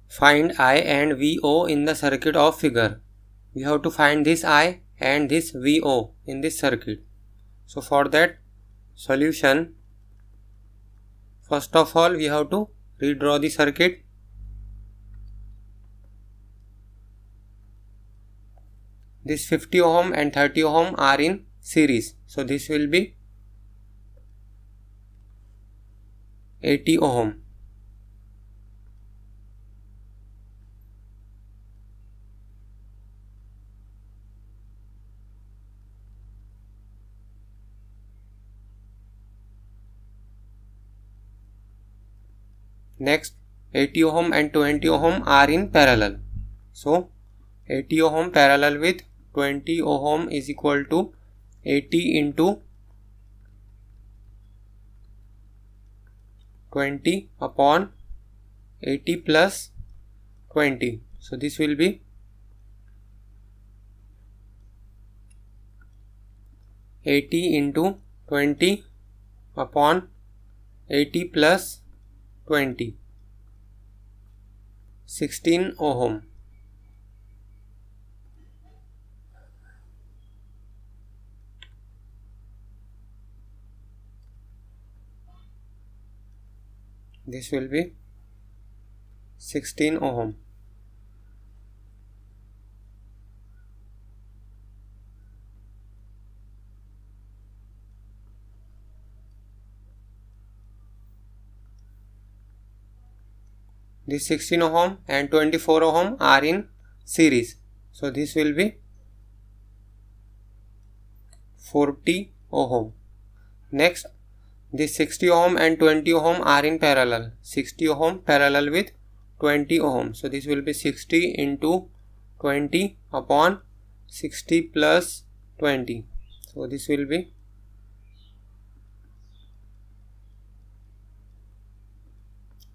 Find I and VO in the circuit of figure. We have to find this I and this VO in this circuit. So for that solution, first of all we have to redraw the circuit. This 50 ohm and 30 ohm are in series. So this will be 80 ohm. Next 80 ohm and 20 ohm are in parallel. So 80 ohm parallel with 20 ohm is equal to 80 into 20 upon 80 plus 20. So this will be 80 into 20 upon 80 plus 20, 16 ohm. This will be 16 ohm. This 16 ohm and 24 ohm are in series. So this will be 40 ohm. Next, this 60 ohm and 20 ohm are in parallel. 60 ohm parallel with 20 ohm. So this will be 60 into 20 upon 60 plus 20. So this will be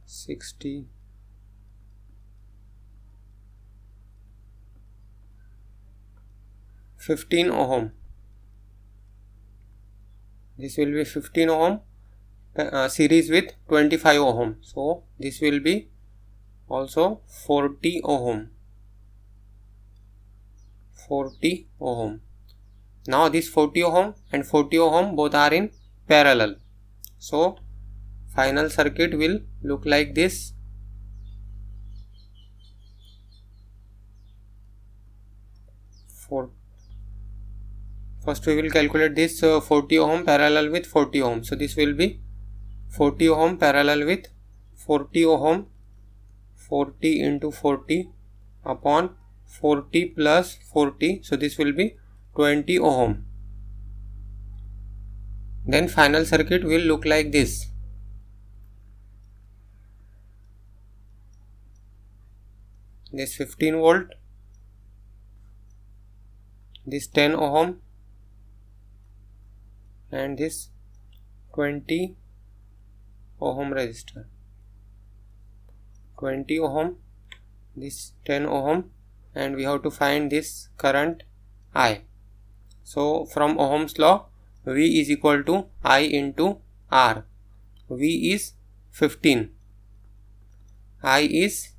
60. 15 ohm. This will be 15 ohm series with 25 ohm. So this will be also 40 ohm. 40 ohm. Now this 40 ohm and 40 ohm both are in parallel. So final circuit will look like this. First we will calculate this 40 ohm parallel with 40 ohm. So this will be 40 ohm parallel with 40 ohm. 40 into 40 upon 40 plus 40. So this will be 20 ohm. Then final circuit will look like this. This 15 volt, this 10 ohm and this 20 ohm resistor. 20 ohm, this 10 ohm, and we have to find this current I. So from Ohm's law, V is equal to I into R. V is 15, I is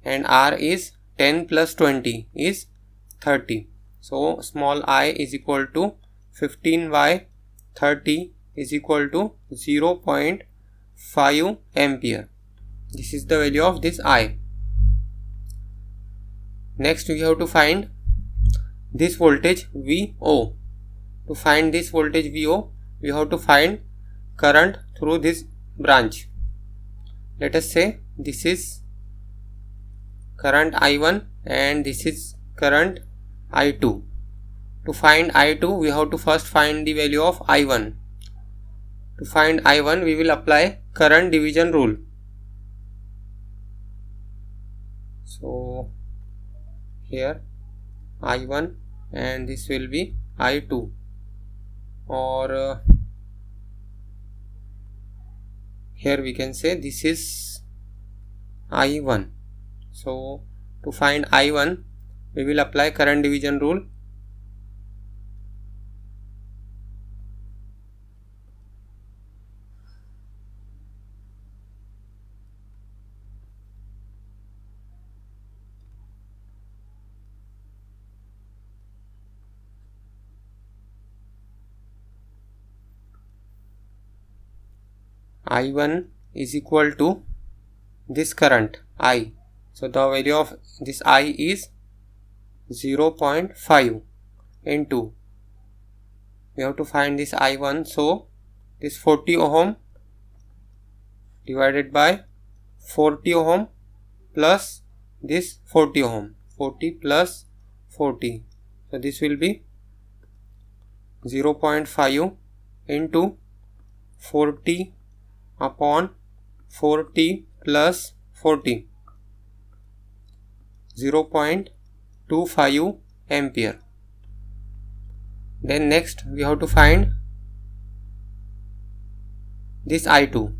and R is 10 plus 20 is 30. So small I is equal to 15 by 30 is equal to 0.5 ampere. This is the value of this I. Next we have to find this voltage VO. To find this voltage VO, we have to find current through this branch. Let us say this is current I1 and this is current I2. To find I2, we have to first find the value of I1. To find I1, we will apply current division rule. So here I1 and this will be I2, or here we can say this is I1. So to find I1, we will apply current division rule. I1 is equal to this current I. So the value of this I is 0.5 into, we have to find this I1, so this 40 ohm divided by 40 ohm plus this 40 ohm, 40 plus 40, so this will be 0.5 into 40 upon 40 plus 40, 0.25 ampere. Then next we have to find this I2.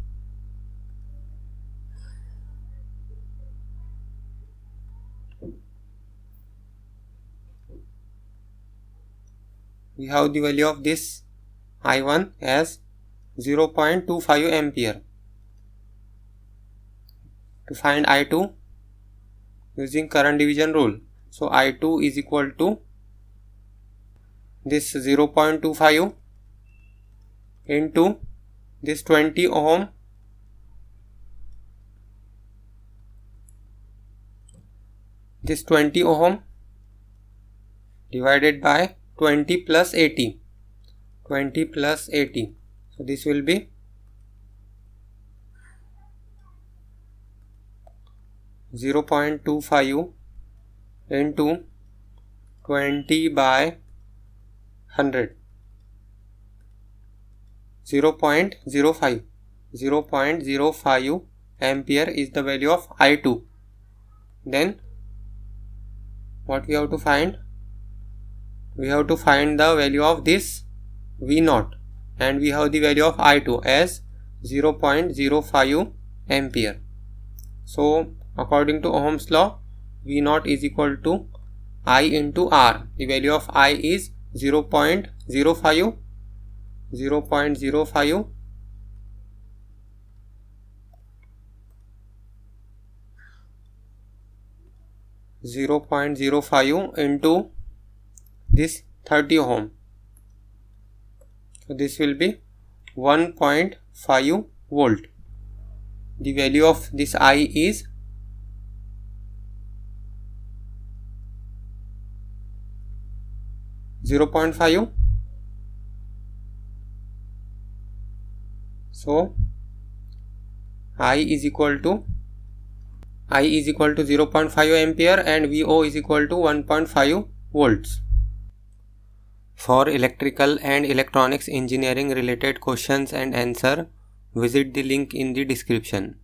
We have the value of this I1 as 0.25 ampere. To find I2 using current division rule, so I2 is equal to this 0.25 into this 20 ohm divided by 20 plus 80, 20 plus 80, so this will be 0.25 into 20 by 100, 0.05, 0.05 ampere is the value of I2. Then what we have to find? We have to find the value of this V0, and we have the value of I2 as 0.05 ampere. So according to Ohm's law, V0 is equal to I into R. The value of I is 0.05, 0.05 0.05 into this 30 ohm. So this will be 1.5 volt. The value of this I is 0.5. So I is equal to 0.5 ampere and VO is equal to 1.5 volts. For electrical and electronics engineering related questions and answer, visit the link in the description.